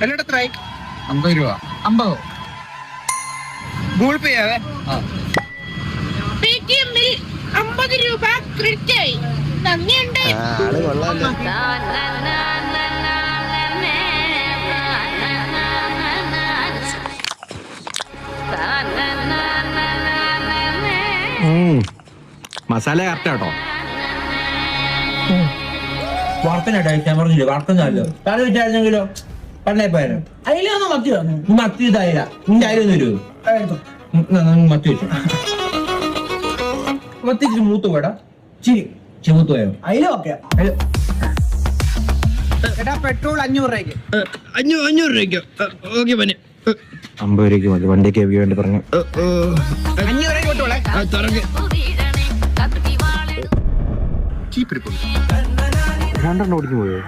എത്രയായി? 50 രൂപ. 50 ഗൂഗിൾ പേ ആവേ. പേടിഎമ്മിൽ 50 രൂപ ക്രെഡിറ്റ് ആയി. നന്ദിയുണ്ട്. ആള് കൊള്ളാല്ലേ. മസാല കറക്റ്റ് കേട്ടോ. വറുത്തനായിട്ട് ഞാൻ പറഞ്ഞില്ലേ, വറുത്തല്ലോ കറി വെച്ചായിരുന്നെങ്കിലോ പറഞ്ഞേ പോയാലും അതിലൊന്നും മത്തി വന്നു. മത്തി ഇതായില്ല, നിന്റെ അതിലൊന്നും വരൂ. മത്തി വെച്ചു. മത്തി ഇച്ചിരി മൂത്ത് പോയടാ. മൂത്ത് പോയോ? അതിലൊക്കെ ചേട്ടാ പെട്രോൾ 500 രൂപയ്ക്ക്. 500 രൂപയ്ക്കോ? ഓക്കെ പന്നെ 50 രൂപയ്ക്ക് മതി. വണ്ടിക്ക് വേണ്ടി പറഞ്ഞു. 500 രൂപയ്ക്ക് വിട്ടോളെ. രണ്ടെണ്ണം ഓടിച്ചു പോയോ?